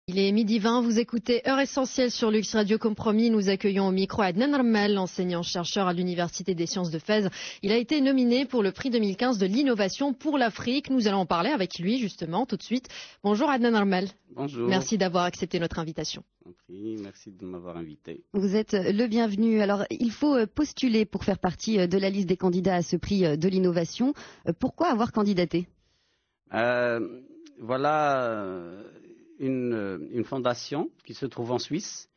Il est 12h20, vous écoutez Heure Essentielle sur Lux Radio. Comme promis, nous accueillons au micro Adnan Rmel, enseignant-chercheur à l'Université des Sciences de Fès. Il a été nominé pour le prix 2015 de l'innovation pour l'Afrique. Nous allons en parler avec lui justement tout de suite. Bonjour Adnan Rmel. Bonjour. Merci d'avoir accepté notre invitation. Merci de m'avoir invité. Vous êtes le bienvenu. Alors, il faut postuler pour faire partie de la liste des candidats à ce prix de l'innovation. Pourquoi avoir candidaté ? Une fondation qui se trouve en Suisse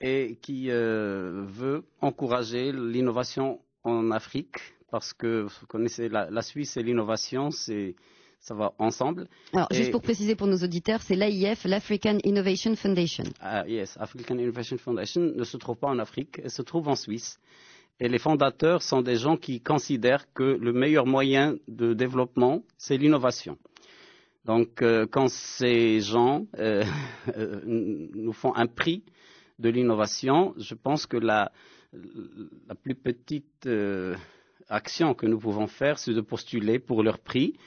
et qui veut encourager l'innovation en Afrique parce que vous connaissez la Suisse et l'innovation, ça va ensemble. Alors, juste pour préciser pour nos auditeurs, c'est l'AIF, l'African Innovation Foundation. Yes, African Innovation Foundation ne se trouve pas en Afrique, elle se trouve en Suisse. Et les fondateurs sont des gens qui considèrent que le meilleur moyen de développement, c'est l'innovation. Donc, quand ces gens nous font un prix de l'innovation, je pense que la plus petite action que nous pouvons faire, c'est de postuler pour leur prix,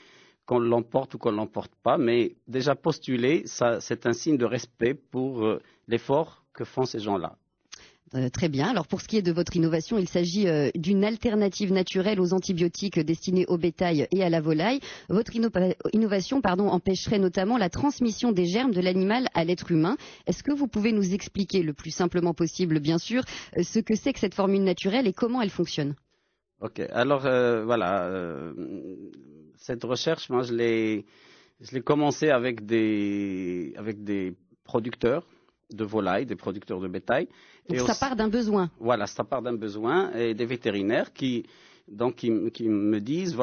qu'on l'emporte ou qu'on ne l'emporte pas. Mais déjà postuler, c'est un signe de respect pour l'effort que font ces gens-là. Très bien. Alors pour ce qui est de votre innovation, il s'agit d'une alternative naturelle aux antibiotiques destinés au bétail et à la volaille. Votre innovation empêcherait notamment la transmission des germes de l'animal à l'être humain. Est-ce que vous pouvez nous expliquer le plus simplement possible, bien sûr, ce que c'est que cette formule naturelle et comment elle fonctionne ? Ok. Alors cette recherche, moi je l'ai commencé avec des producteurs de volailles, des producteurs de bétail. Donc ça part d'un besoin. Voilà, ça part d'un besoin et des vétérinaires qui me disent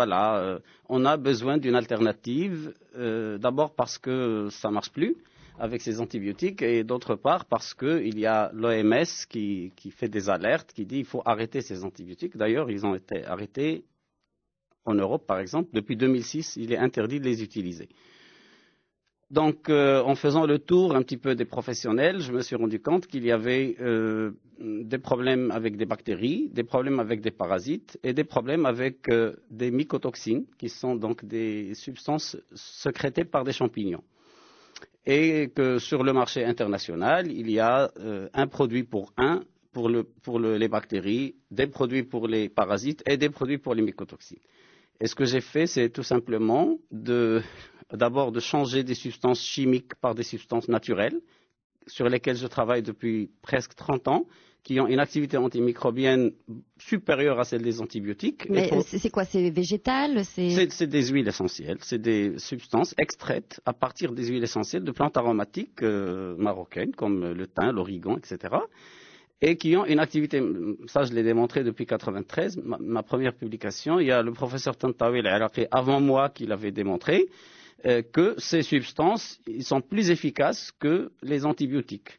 on a besoin d'une alternative, d'abord parce que ça marche plus avec ces antibiotiques et d'autre part parce qu'il y a l'OMS qui fait des alertes, qui dit il faut arrêter ces antibiotiques. D'ailleurs, ils ont été arrêtés en Europe, par exemple. Depuis 2006, il est interdit de les utiliser. Donc, en faisant le tour un petit peu des professionnels, je me suis rendu compte qu'il y avait des problèmes avec des bactéries, des problèmes avec des parasites et des problèmes avec des mycotoxines, qui sont donc des substances sécrétées par des champignons. Et que sur le marché international, il y a un produit pour les bactéries, des produits pour les parasites et des produits pour les mycotoxines. Et ce que j'ai fait, c'est tout simplement d'abord de changer des substances chimiques par des substances naturelles, sur lesquelles je travaille depuis presque 30 ans, qui ont une activité antimicrobienne supérieure à celle des antibiotiques. Mais c'est quoi? C'est végétal? C'est des huiles essentielles, c'est des substances extraites à partir des huiles essentielles de plantes aromatiques marocaines, comme le thym, l'origan, etc., et qui ont une activité, ça je l'ai démontré depuis 1993, ma première publication, il y a le professeur Tantawi al-Iraqi avant moi qui l'avait démontré, que ces substances sont plus efficaces que les antibiotiques.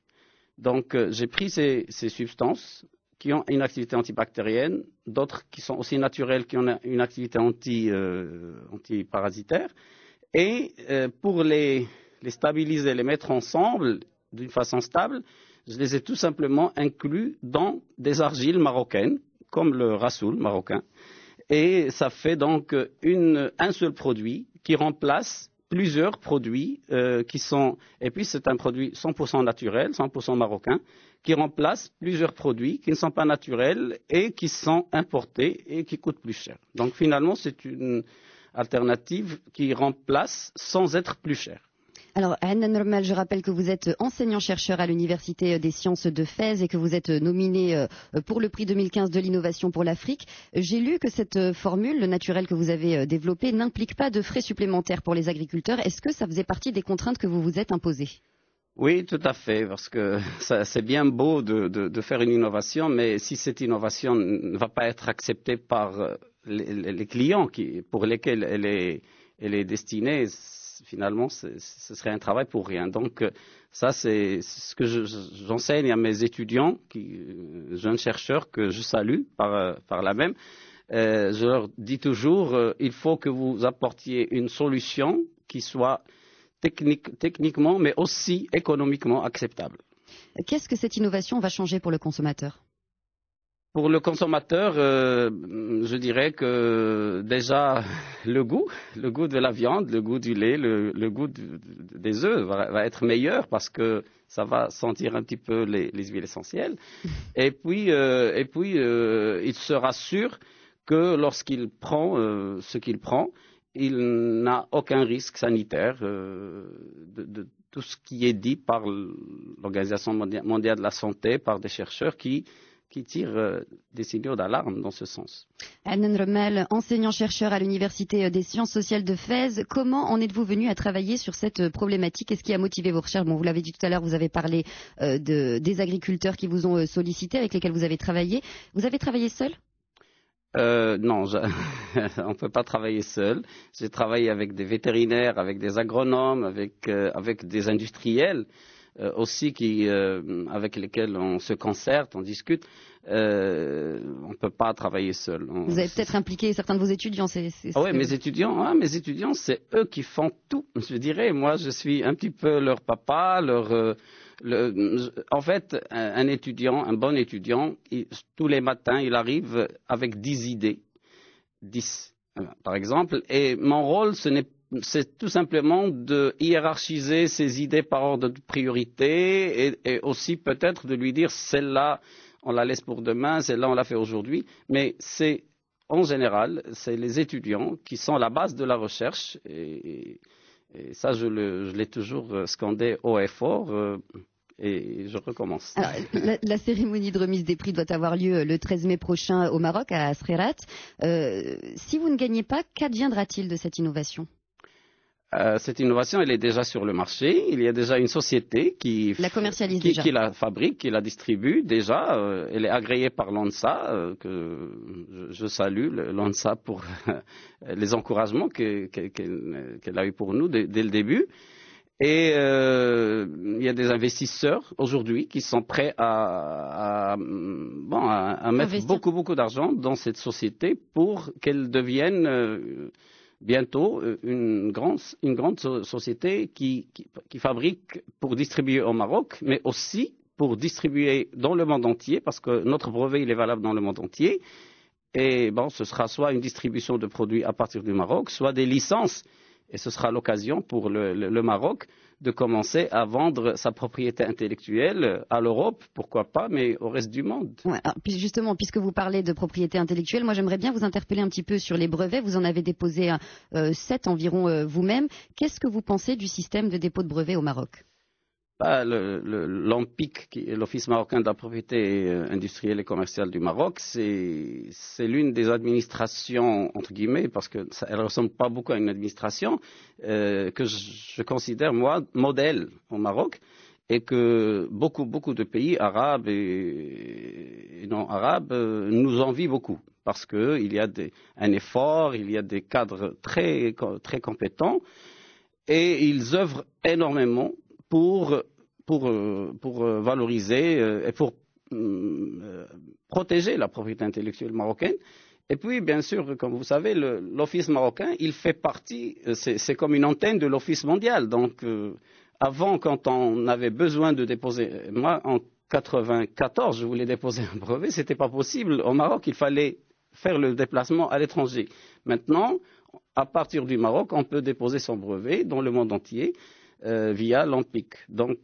Donc j'ai pris ces substances qui ont une activité antibactérienne, d'autres qui sont aussi naturelles, qui ont une activité antiparasitaire, et pour les stabiliser, les mettre ensemble d'une façon stable, je les ai tout simplement inclus dans des argiles marocaines, comme le rassoul marocain. Et ça fait donc un seul produit qui remplace plusieurs produits qui sont... Et puis c'est un produit 100% naturel, 100% marocain, qui remplace plusieurs produits qui ne sont pas naturels et qui sont importés et qui coûtent plus cher. Donc finalement, c'est une alternative qui remplace sans être plus cher. Alors, Adnan Rmel, je rappelle que vous êtes enseignant-chercheur à l'Université des Sciences de Fès et que vous êtes nominé pour le prix 2015 de l'innovation pour l'Afrique. J'ai lu que cette formule, le naturel que vous avez développé, n'implique pas de frais supplémentaires pour les agriculteurs. Est-ce que ça faisait partie des contraintes que vous vous êtes imposées ? Oui, tout à fait, parce que c'est bien beau de faire une innovation, mais si cette innovation ne va pas être acceptée par les clients pour lesquels elle est destinée, finalement, ce serait un travail pour rien. Donc, ça, c'est ce que j'enseigne à mes étudiants, jeunes chercheurs que je salue par là même. Je leur dis toujours, il faut que vous apportiez une solution qui soit techniquement, mais aussi économiquement acceptable. Qu'est-ce que cette innovation va changer pour le consommateur ? Pour le consommateur, je dirais que déjà le goût de la viande, le goût du lait, le goût des œufs va être meilleur parce que ça va sentir un petit peu les huiles essentielles. Et puis, il sera sûr que lorsqu'il prend ce qu'il prend, il n'a aucun risque sanitaire de tout ce qui est dit par l'Organisation mondiale de la santé, par des chercheurs qui tirent des signaux d'alarme dans ce sens. Adnan Remmel, enseignant-chercheur à l'Université des sciences sociales de Fès, comment en êtes-vous venu à travailler sur cette problématique? Qu'est-ce qui a motivé vos recherches? Bon, vous l'avez dit tout à l'heure, vous avez parlé des agriculteurs qui vous ont sollicité, avec lesquels vous avez travaillé. Vous avez travaillé seul? Non, on ne peut pas travailler seul. J'ai travaillé avec des vétérinaires, avec des agronomes, avec des industriels aussi avec lesquels on se concerte, on discute. On ne peut pas travailler seul. Vous avez peut-être impliqué certains de vos étudiants. Oui, mes étudiants, c'est eux qui font tout. Je dirais, moi, je suis un petit peu leur papa, en fait, un bon étudiant, tous les matins, il arrive avec 10 idées, 10 par exemple, et mon rôle, c'est tout simplement de hiérarchiser ces idées par ordre de priorité et aussi peut-être de lui dire celle-là, on la laisse pour demain, celle-là, on la fait aujourd'hui, mais en général, c'est les étudiants qui sont la base de la recherche et ça, je l'ai toujours scandé haut et fort. Et je recommence. Alors, la cérémonie de remise des prix doit avoir lieu le 13 mai prochain au Maroc, à Sreerat. Si vous ne gagnez pas, qu'adviendra-t-il de cette innovation? Cette innovation, elle est déjà sur le marché. Il y a déjà une société qui la commercialise qui la fabrique, qui la distribue déjà. Elle est agréée par l'ONSA, que je salue l'ONSA pour les encouragements qu'elle a eu pour nous dès le début. Et il y a des investisseurs aujourd'hui qui sont prêts à mettre beaucoup d'argent dans cette société pour qu'elle devienne bientôt une grande société qui fabrique pour distribuer au Maroc, mais aussi pour distribuer dans le monde entier, parce que notre brevet il est valable dans le monde entier. Et ce sera soit une distribution de produits à partir du Maroc, soit des licences. Et ce sera l'occasion pour le Maroc de commencer à vendre sa propriété intellectuelle à l'Europe, pourquoi pas, mais au reste du monde. Ouais, alors, justement, puisque vous parlez de propriété intellectuelle, moi j'aimerais bien vous interpeller un petit peu sur les brevets. Vous en avez déposé 7 environ vous-même. Qu'est-ce que vous pensez du système de dépôt de brevets au Maroc? L'OMPIC, qui est l'Office marocain de la propriété industrielle et commerciale du Maroc, c'est l'une des administrations, entre guillemets, parce qu'elle ne ressemble pas beaucoup à une administration, que je considère, moi, modèle au Maroc, et que beaucoup de pays arabes et non arabes nous envient beaucoup, parce qu'il y a un effort, il y a des cadres très compétents, et ils œuvrent énormément pour valoriser et pour protéger la propriété intellectuelle marocaine. Et puis, bien sûr, comme vous savez, l'Office marocain, il fait partie, c'est comme une antenne de l'Office mondial. Donc, avant, quand on avait besoin de déposer, moi, en 94, je voulais déposer un brevet, c'était pas possible. Au Maroc, il fallait faire le déplacement à l'étranger. Maintenant, à partir du Maroc, on peut déposer son brevet dans le monde entier. Via l'OMPIC. Donc,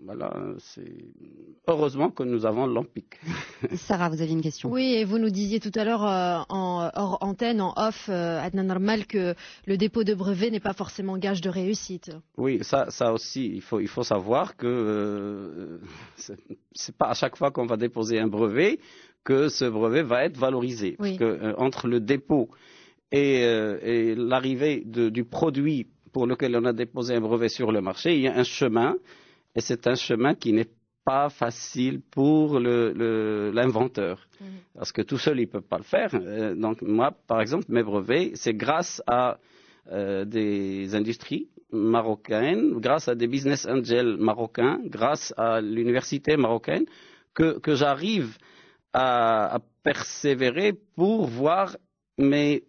voilà, c'est heureusement que nous avons l'OMPIC. Sarah, vous aviez une question? Oui, et vous nous disiez tout à l'heure hors antenne, en off, Adnan Remmel, que le dépôt de brevet n'est pas forcément gage de réussite. Oui, ça aussi, il faut savoir que c'est pas à chaque fois qu'on va déposer un brevet que ce brevet va être valorisé. Oui. Parce que entre le dépôt et l'arrivée du produit pour lequel on a déposé un brevet sur le marché, il y a un chemin, et c'est un chemin qui n'est pas facile pour l'inventeur, parce que tout seul, il ne peut pas le faire. Donc moi, par exemple, mes brevets, c'est grâce à des industries marocaines, grâce à des business angels marocains, grâce à l'université marocaine, que j'arrive à persévérer pour voir mes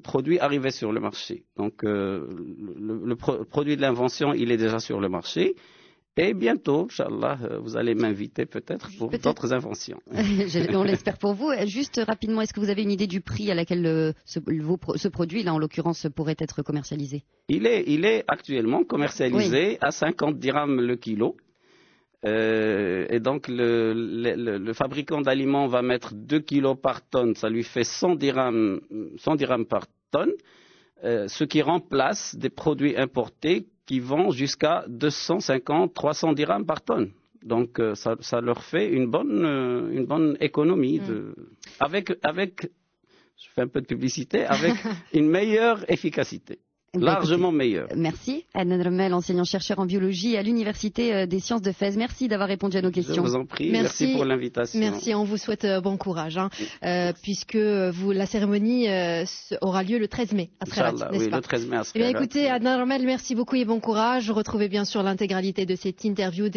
produits arrivaient sur le marché. Donc, le produit de l'invention, il est déjà sur le marché. Et bientôt, Inch'Allah, vous allez m'inviter peut-être pour d'autres inventions. On l'espère pour vous. Juste rapidement, est-ce que vous avez une idée du prix à laquelle ce produit, là en l'occurrence, pourrait être commercialisé? Il est actuellement commercialisé à 50 dirhams le kilo. Et donc le fabricant d'aliments va mettre 2 kilos par tonne, ça lui fait 100 dirhams par tonne, ce qui remplace des produits importés qui vont jusqu'à 250-300 dirhams par tonne. Donc ça leur fait une bonne économie avec, je fais un peu de publicité, avec une meilleure efficacité. Largement meilleur. Merci. Adnan Remmel, enseignant-chercheur en biologie à l'Université des sciences de Fès. Merci d'avoir répondu à nos questions. Je vous en prie. Merci pour l'invitation. Merci. On vous souhaite bon courage, puisque la cérémonie aura lieu le 13 mai à Srerat, n'est-ce pas? Le 13 mai à Srerat. Écoutez, Adnan Remmel, merci beaucoup et bon courage. Retrouvez bien sûr l'intégralité de cette interview